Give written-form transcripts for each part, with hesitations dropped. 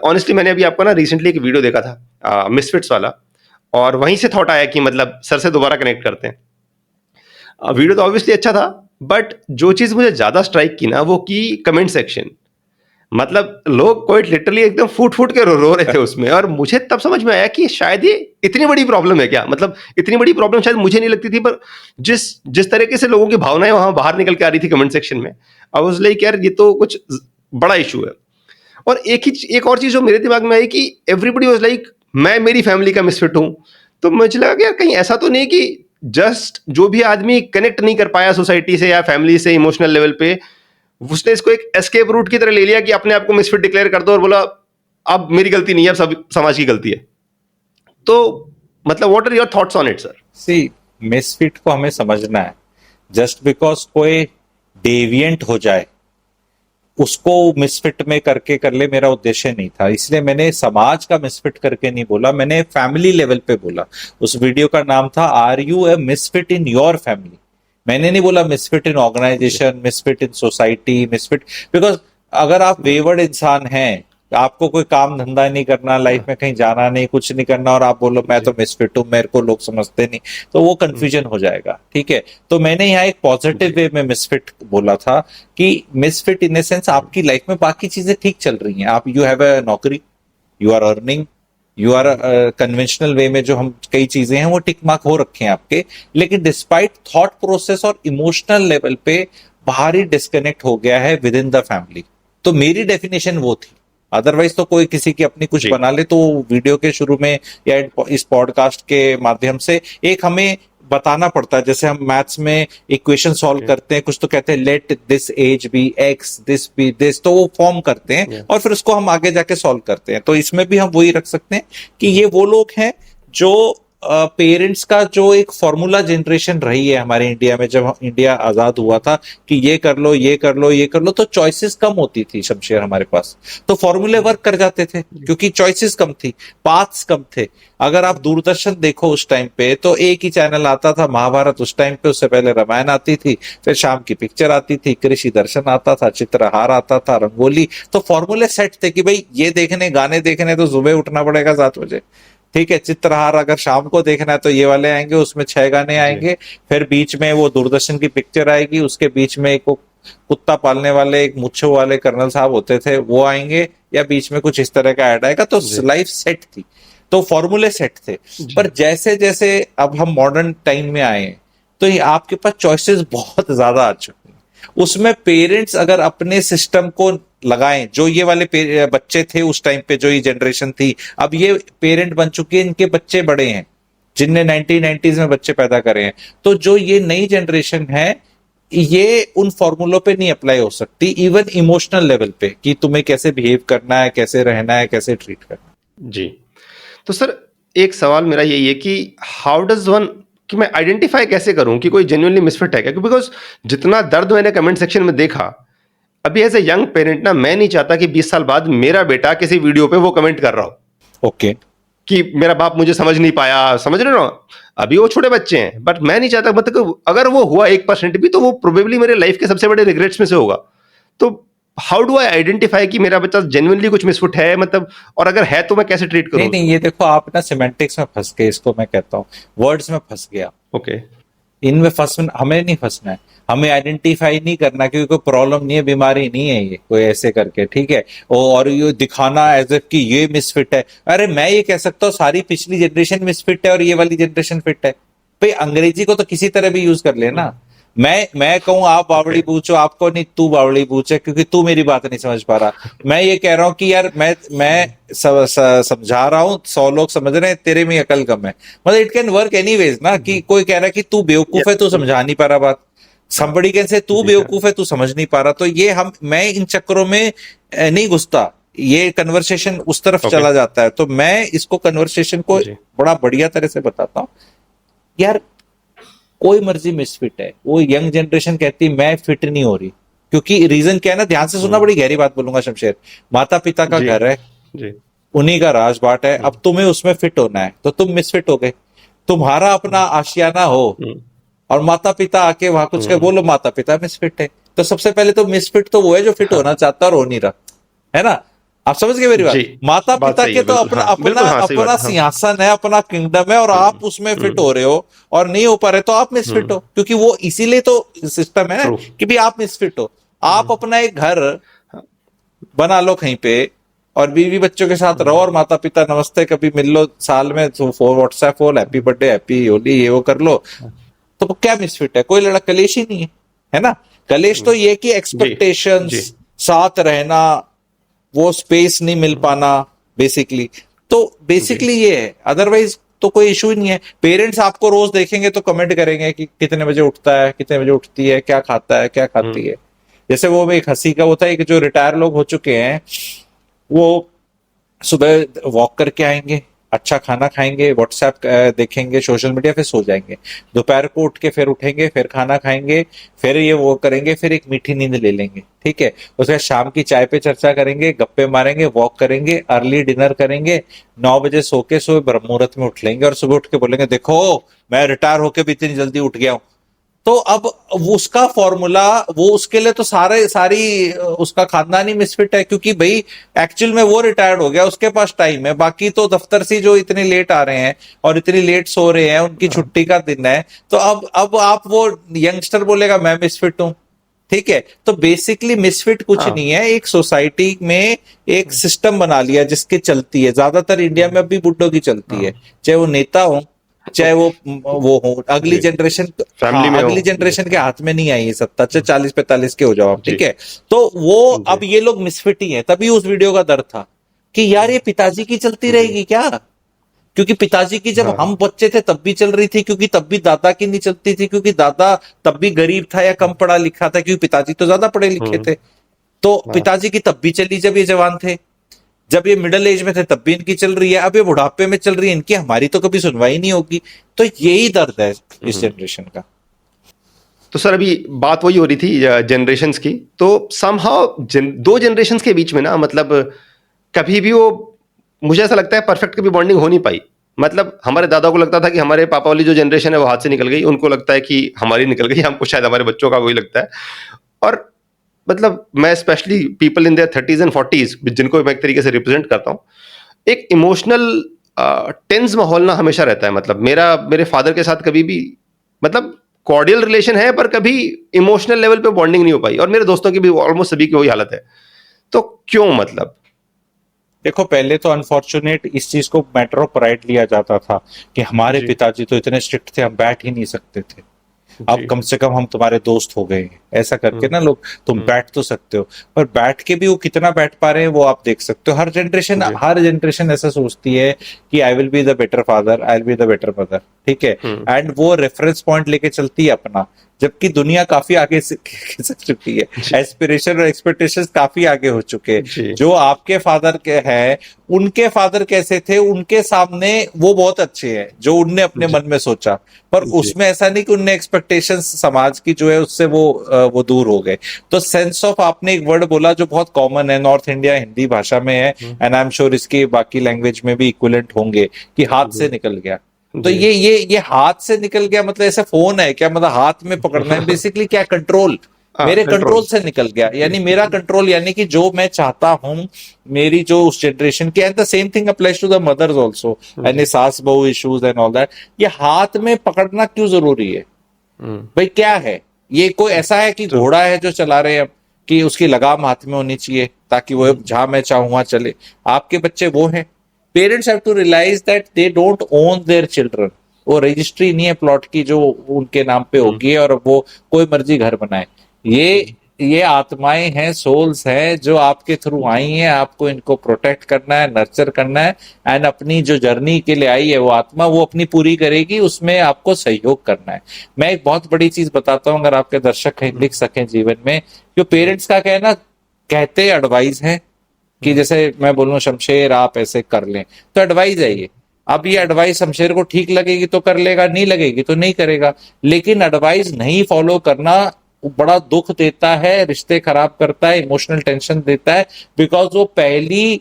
Honestly मैंने अभी आपको ना रिसेंटली एक वीडियो देखा था मिसफिट्स वाला, और वहीं से थॉट आया कि मतलब सर से दोबारा कनेक्ट करते हैं। वीडियो तो ऑब्वियसली अच्छा था, बट जो चीज मुझे ज्यादा स्ट्राइक की ना, वो की कमेंट सेक्शन। मतलब लोग क्वाइट लिटरली एकदम फूट फूट के रो रहे थे उसमें, और मुझे तब समझ में आया कि शायद ये इतनी बड़ी प्रॉब्लम है क्या। मतलब इतनी बड़ी प्रॉब्लम शायद मुझे नहीं लगती थी, पर जिस जिस तरीके से लोगों की भावनाएं वहां बाहर निकल के आ रही थी कमेंट सेक्शन में, आई वाज लाइक यार ये तो कुछ बड़ा इशू है। और एक और चीज जो मेरे दिमाग में आई कि एवरीबडी वाज लाइक मैं मेरी फैमिली का मिसफिट हूं। तो मुझे लगा कि यार कहीं ऐसा तो नहीं कि जस्ट जो भी आदमी कनेक्ट नहीं कर पाया सोसाइटी से या फैमिली से इमोशनल लेवल पे, उसने इसको एक एस्केप रूट की तरह ले लिया कि अपने आप को मिसफिट डिक्लेयर कर दो और बोला अब मेरी गलती नहीं है, अब सब समाज की गलती है। तो मतलब what are your thoughts on it sir? See, misfit को हमें समझना है। जस्ट बिकॉज कोई डेविएंट हो जाए उसको मिसफिट में करके कर ले, मेरा उद्देश्य नहीं था। इसलिए मैंने समाज का मिसफिट करके नहीं बोला, मैंने फैमिली लेवल पे बोला। उस वीडियो का नाम था are you a misfit in your family. मैंने नहीं बोला misfit in organisation, misfit in society, misfit. Because अगर आप वेवर्ड इंसान हैं, आपको कोई काम धंधा नहीं करना, लाइफ में कहीं जाना नहीं, कुछ नहीं करना, और आप बोलो मैं तो मिसफिट हूं, मेरे को लोग समझते नहीं, तो वो कंफ्यूजन हो जाएगा। ठीक है, तो मैंने यहाँ एक पॉजिटिव वे में मिसफिट बोला था कि मिसफिट इन सेंस आपकी लाइफ में बाकी चीजें ठीक चल रही हैं, आप यू हैव अ नौकरी, you are earning, you are conventional way में जो हम कई चीजें हैं वो टिक मार्क हो रखे हैं आपके, लेकिन डिस्पाइट थॉट प्रोसेस और इमोशनल लेवल पे बाहरी डिस्कनेक्ट हो गया है विद इन द फैमिली। तो मेरी डेफिनेशन वो थी। अदरवाइज तो कोई किसी की अपनी कुछ बना ले, तो वीडियो के शुरू में या इस पॉडकास्ट के माध्यम से एक हमें बताना पड़ता है। जैसे हम मैथ्स में इक्वेशन सॉल्व करते हैं, कुछ तो कहते हैं let this as be x, this be this, तो वो फॉर्म करते हैं और फिर उसको हम आगे जाके सॉल्व करते हैं। तो इसमें भी हम वही रख सकते हैं कि ये वो लोग हैं जो पेरेंट्स का जो एक फॉर्मूला जनरेशन रही है हमारे इंडिया में, जब इंडिया आजाद हुआ था कि ये कर लो, ये कर लो, ये कर लो, तो चॉइसेस कम होती थी शमशेर हमारे पास, तो फॉर्मूले वर्क कर जाते थे क्योंकि चॉइसेस कम थी, पाथ्स कम थे। अगर आप दूरदर्शन देखो उस टाइम पे तो एक ही चैनल आता था, महाभारत उस टाइम पे, उससे पहले रामायण आती थी, फिर शाम की पिक्चर आती थी, कृषि दर्शन आता था, चित्रहार आता था, रंगोली। तो फॉर्मूले सेट थे कि भाई ये देखने, गाने देखने तो सुबह उठना पड़ेगा 7 बजे। ठीक है, चित्रहार अगर शाम को देखना है तो ये वाले आएंगे, उसमें 6 गाने आएंगे, फिर बीच में वो दूरदर्शन की पिक्चर आएगी, उसके बीच में एक कुत्ता पालने वाले एक मुच्छों वाले कर्नल साहब होते थे वो आएंगे, या बीच में कुछ इस तरह का ऐड आएगा। तो लाइफ सेट थी, तो फॉर्मूले सेट थे। पर जैसे जैसे अब हम मॉडर्न टाइम में आए तो ये आपके पास चॉइसेस बहुत ज्यादा आ चुकी हैं। उसमें पेरेंट्स अगर अपने सिस्टम को लगाएं, जो ये वाले बच्चे थे उस टाइम पे, जो ये जनरेशन थी, अब ये पेरेंट बन चुके हैं, इनके बच्चे बड़े हैं जिनने 1990s में बच्चे पैदा करे हैं। तो जो ये नई जनरेशन है ये उन फॉर्मूलों पे नहीं अप्लाई हो सकती, इवन इमोशनल लेवल पे, कि तुम्हें कैसे बिहेव करना है, कैसे रहना है, कैसे ट्रीट करना है। जी, तो सर एक सवाल मेरा यही है कि हाउ डज वन, कि मैं आइडेंटिफाई कैसे करूं कि कोई जेन्युइनली मिसफिट है क्या? बिकॉज जितना दर्द मैंने कमेंट सेक्शन में देखा, अभी एज ए यंग पेरेंट ना, मैं नहीं चाहता कि 20 साल बाद मेरा बेटा किसी वीडियो पे वो कमेंट कर रहा हो ओके कि मेरा बाप मुझे समझ नहीं पाया। समझ रहे हो ना? अभी वो छोटे बच्चे हैं, बट मैं नहीं चाहता, मतलब अगर वो हुआ 1% भी, तो वो प्रोबेबली मेरे लाइफ के सबसे बड़े रिग्रेट्स में से होगा। तो हाउ डू आई आइडेंटिफाई कि मेरा बच्चा जेन्युइनली कुछ मिसफिट है, मतलब, और अगर है तो मैं कैसे ट्रीट करूं? नहीं नहीं, ये देखो आप ना सिमेंटिक्स में फंस गए, इसको मैं कहता हूँ वर्ड्स में फंस गया। ओके, इनमें हमें नहीं फंसना है, हमें आइडेंटिफाई नहीं करना, क्योंकि कोई प्रॉब्लम नहीं है, बीमारी नहीं है ये कोई ऐसे करके। ठीक है, और ये दिखाना एज इफ कि ये मिसफिट है। अरे मैं ये कह सकता हूँ सारी पिछली जनरेशन मिसफिट है और ये वाली जनरेशन फिट है। भाई अंग्रेजी को तो किसी तरह भी यूज कर लेना। मैं कहूँ आप बावड़ी पूछो, आपको नहीं तू बावड़ी पूछे, क्योंकि तू मेरी बात नहीं समझ पा रहा। मैं ये कह रहा हूँ कि यार मैं समझा रहा हूँ, 100 लोग समझ रहे हैं, तेरे में अकल कम है। मतलब इट कैन वर्क एनीवेज ना, कि कोई कह रहा है कि तू बेवकूफ है, तू समझा नहीं पा रहा बात। somebody कैन से तू बेवकूफ है, तू समझ नहीं पा रहा। तो ये मैं इन चक्करों में नहीं घुसता, ये कन्वर्सेशन उस तरफ चला जाता है। तो मैं इसको कन्वर्सेशन को बड़ा बढ़िया तरह से बताता हूँ। यार कोई मर्जी मिसफिट है, वो यंग जनरेशन कहती है मैं फिट नहीं हो रही, क्योंकि रीजन क्या है ना, ध्यान से सुनना, बड़ी गहरी बात बोलूंगा शमशेर। माता पिता का घर है, उन्हीं का राजबाट है, अब तुम्हें उसमें फिट होना है तो तुम मिसफिट हो गए। तुम्हारा अपना आशियाना हो और माता पिता आके वहां कुछ के बोलो माता पिता मिसफिट है, तो सबसे पहले तो मिसफिट तो वो है जो फिट होना चाहता और हो नहीं रहा, है ना। आप समझ गए मेरी बात? जी, माता बात पिता सही के है, तो बिल्कुल, अपना हाँ, अपना बिल्कुल, हाँ, सही अपना बात है, हाँ। सिंहासन है, अपना किंगडम है, और आप उसमें फिट हो रहे हो और नहीं हो पा रहे तो आप मिसफिट हो, क्योंकि वो इसीलिए तो सिस्टम है ट्रू। कि भी आप मिसफिट हो। आप अपना एक घर बना लो कहीं पे और बीवी बच्चों के साथ रहो और माता पिता नमस्ते कभी मिल लो साल में, तो WhatsApp call, happy birthday, happy Holi, ये वो कर लो, तो वो क्या मिसफिट है? कोई लड़ा कलेश ही नहीं है ना? कलेश तो ये कि जी, जी। एक्सपेक्टेशंस, साथ रहना, वो स्पेस नहीं मिल पाना बेसिकली। तो जी। बेसिकली ये है, अदरवाइज तो कोई इशू ही नहीं है। पेरेंट्स आपको रोज देखेंगे तो कमेंट करेंगे कि कितने बजे उठता है, कितने बजे उठती है, क्या खाता है, क्या खाती हुँ, है। जैसे वो एक हंसी का होता है कि जो रिटायर लोग हो चुके हैं, वो सुबह वॉक करके आएंगे, अच्छा खाना खाएंगे, व्हाट्सएप देखेंगे, सोशल मीडिया, फिर सो जाएंगे। दोपहर को उठ के फिर उठेंगे, फिर खाना खाएंगे, फिर ये वो करेंगे, फिर एक मीठी नींद ले लेंगे, ठीक है। उसके बाद शाम की चाय पे चर्चा करेंगे, गप्पे मारेंगे, वॉक करेंगे, अर्ली डिनर करेंगे, 9 बजे सो के सुबह ब्रह्म मुहूर्त में उठ लेंगे और सुबह उठ के बोलेंगे देखो मैं रिटायर होके भी इतनी जल्दी उठ गया हूं। तो अब वो उसका फॉर्मूला, वो उसके लिए तो सारी उसका खानदान ही मिसफिट है, क्योंकि भाई एक्चुअल में वो रिटायर्ड हो गया, उसके पास टाइम है। बाकी तो दफ्तर से जो इतने लेट आ रहे हैं और इतनी लेट सो रहे हैं, उनकी हाँ, छुट्टी का दिन है, तो अब आप वो यंगस्टर बोलेगा मैं मिसफिट हूं, ठीक है। तो बेसिकली मिसफिट कुछ हाँ, नहीं है, एक सोसाइटी में एक सिस्टम बना लिया जिसके चलती है, ज्यादातर इंडिया में अभी बुड्ढों की चलती है, हाँ, चाहे वो नेता हो, चाहे वो हो अगली जी, जनरेशन। हाँ, फैमिली में हो, अगली जी, जनरेशन के हाथ में नहीं आई है सत्ता, चाहे 40-45 के हो जाओ आप, जी, ठीक है। तो वो जी, अब ये लोग मिसफिट ही है, तभी उस वीडियो का दर्द था कि यार ये पिताजी की चलती जी, रहेगी क्या? क्योंकि पिताजी की जब हाँ, हम बच्चे थे तब भी चल रही थी, क्योंकि तब भी दादा की नहीं चलती थी, क्योंकि दादा तब भी गरीब था या कम पढ़ा लिखा था, क्योंकि पिताजी तो ज्यादा पढ़े लिखे हुँ, थे। तो हाँ, पिताजी की तब भी चली जब ये जवान थे, जब ये मिडिल एज में थे तब भी इनकी चल रही है, अब ये बुढ़ापे में चल रही है इनकी, हमारी तो कभी सुनवाई नहीं होगी। तो यही दर्द है इस हुँ। जनरेशन का। तो सर अभी बात वही हो रही थी जनरेशंस की, तो समहाउ 2 जनरेशंस के बीच में ना मतलब कभी भी वो मुझे ऐसा लगता है परफेक्ट कभी बॉन्डिंग हो नहीं पाई। मतलब हमारे दादा को लगता था कि हमारे पापा वाली जो जनरेशन है वो हाथ से निकल गई, उनको लगता है कि हमारी निकल गई, हमको शायद हमारे बच्चों का वही लगता है। और मतलब मैं specially people in their 30s and 40s जिनको मैं एक तरीके से रिप्रेजेंट करता हूँ, एक इमोशनल टेंस माहौल ना हमेशा रहता है। मतलब मेरे फादर के साथ कभी भी मतलब कॉर्डियल रिलेशन है पर कभी इमोशनल लेवल पे बॉन्डिंग नहीं हो पाई, और मेरे दोस्तों की भी ऑलमोस्ट सभी की वही हालत है। तो क्यों मतलब? देखो, पहले तो अनफॉर्चुनेट इस चीज को मैटर ऑफ प्राइड लिया जाता था कि हमारे जी, पिताजी तो इतने स्ट्रिक्ट थे, हम बैठ ही नहीं सकते थे, अब जी, कम से कम हम तुम्हारे दोस्त हो गए हैं, ऐसा करके हुँ, ना लोग, तुम हुँ, बैठ तो सकते हो। पर बैठ के भी वो कितना बैठ पा रहे हैं वो आप देख सकते हो। जी, हर जनरेशन ऐसा सोचती है कि I will be the better father, I will be the better mother, ठीक है। हुँ, एंड वो रेफरेंस पॉइंट लेके चलती है अपना, जबकि दुनिया काफी आगे से खिसक चुकी है, जी, एस्पिरेशन और एक्सपेक्टेशंस काफी आगे हो चुके हैं। जी, जो आपके फादर के हैं, उनके फादर कैसे थे, उनके सामने वो बहुत अच्छे हैं जो उनने अपने जी, मन में सोचा, पर जी, उसमें ऐसा नहीं कि उनने एक्सपेक्टेशंस समाज की जो है उससे वो दूर हो गए। तो सेंस ऑफ, आपने एक वर्ड बोला जो बहुत कॉमन है, नॉर्थ इंडिया हिंदी भाषा में है, हुँ, एंड आई एम श्योर इसके बाकी लैंग्वेज में भी इक्विवेलेंट होंगे, कि हाथ से जी, निकल गया। तो जी, ये हाथ से निकल गया मतलब ऐसे फोन है क्या? मतलब हाथ में पकड़ना है बेसिकली, क्या कंट्रोल हाँ, मेरे कंट्रोल कंट्रोल, से निकल गया, जी, यानी मेरा कंट्रोल, यानी कि जो मैं चाहता हूं, मेरी जो उस जनरेशन की, and the same thing applies to the mothers also, and जी, सास बहू इश्यूज एंड ऑल दैट। ये हाथ में पकड़ना क्यों जरूरी है हुँ, भाई? क्या है ये? कोई ऐसा है कि तो घोड़ा है जो चला रहे हैं हम, कि उसकी लगाम हाथ में होनी चाहिए ताकि वो जहां मैं चाहूं वहां चले? आपके बच्चे वो हैं। Parents have to realise that they don't own their children. वो रजिस्ट्री नहीं है प्लॉट की जो उनके नाम पे हुँ, होगी और वो कोई मर्जी घर बनाए। ये हुँ, ये आत्माएं हैं, सोल्स हैं जो आपके थ्रू आई हैं, आपको इनको प्रोटेक्ट करना है, नर्चर करना है, एंड अपनी जो जर्नी के लिए आई है वो आत्मा, वो अपनी पूरी करेगी, उसमें आपको सहयोग करना है। मैं एक बहुत बड़ी चीज बताता हूं, अगर आपके दर्शक कहीं लिख सकें जीवन में, जो पेरेंट्स का कहना, कहते एडवाइस है कि हुँ, जैसे मैं बोलूं शमशेर आप ऐसे कर लें, तो एडवाइस है ये। अब ये एडवाइस शमशेर को ठीक लगेगी तो कर लेगा, नहीं लगेगी तो नहीं करेगा। लेकिन एडवाइस नहीं फॉलो करना बड़ा दुख देता है, रिश्ते खराब करता है, इमोशनल टेंशन देता है, बिकॉज वो पहली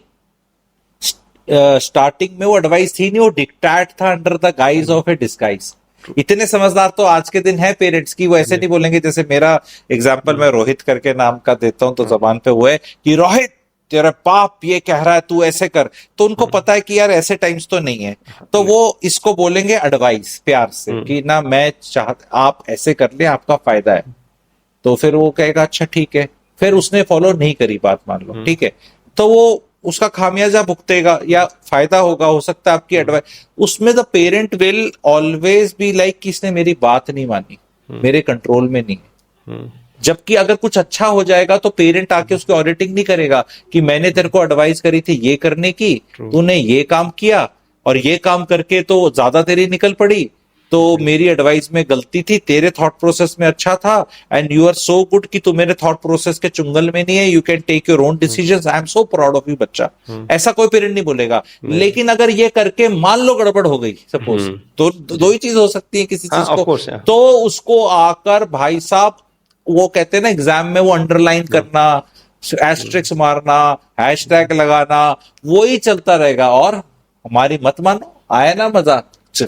स्टार्टिंग में वो एडवाइस थी नहीं, वो डिक्टेट था under the guys of A disguise. True, इतने समझदार तो आज के दिन है पेरेंट्स की, वो ऐसे जी, नहीं बोलेंगे, जैसे मेरा एग्जाम्पल हुँ, मैं रोहित करके नाम का देता हूं तो हाँ, जबान पे वो है कि रोहित तेरा बाप ये कह रहा है तू ऐसे कर, तो उनको पता है कि यार ऐसे टाइम्स तो नहीं है, तो वो इसको बोलेंगे एडवाइस प्यार से कि ना मैं आप ऐसे कर ले, आपका फायदा है। तो फिर वो कहेगा अच्छा ठीक है, फिर उसने फॉलो नहीं करी बात, मान लो ठीक है, तो वो उसका खामियाजा भुगतेगा या फायदा होगा, हो सकता है आपकी एडवाइस। उसमें the parent will always be like कि इसने मेरी बात नहीं मानी, मेरे कंट्रोल में नहीं है। जबकि अगर कुछ अच्छा हो जाएगा तो पेरेंट आके उसकी ऑडिटिंग नहीं करेगा कि मैंने तेरे को एडवाइस करी थी ये करने की, तूने ये काम किया और ये काम करके तो ज्यादा तेरी निकल पड़ी, तो मेरी एडवाइस में गलती थी, तेरे थॉट प्रोसेस में अच्छा था, and you are so good कि तू मेरे थॉट प्रोसेस के चुंगल में नहीं है, you can take your own decisions, I am so proud of you बच्चा। ऐसा कोई पेरेंट नहीं बोलेगा। लेकिन अगर ये करके मान लो गड़बड़ हो गई सपोज, तो दो ही चीज हो सकती है किसी चीज of को, course, yeah. तो उसको आकर भाई साहब वो कहते हैं ना एग्जाम में वो अंडरलाइन करना, एस्ट्रिक्स मारना, हैशटैग लगाना, वो ही चलता रहेगा। और हमारी मत मानो, आया ना मजा,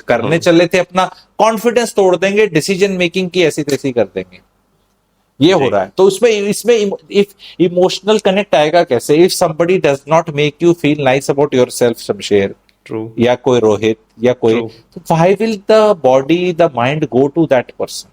करने चले थे अपना कॉन्फिडेंस तोड़ देंगे, डिसीजन मेकिंग की ऐसी तैसी कर देंगे, ये हो रहा है। तो इसमें इफ इमोशनल कनेक्ट आएगा कैसे? If somebody does not make you feel nice about yourself, Shamsher true, या कोई रोहित या कोई, True. तो why will the body the mind go to that person?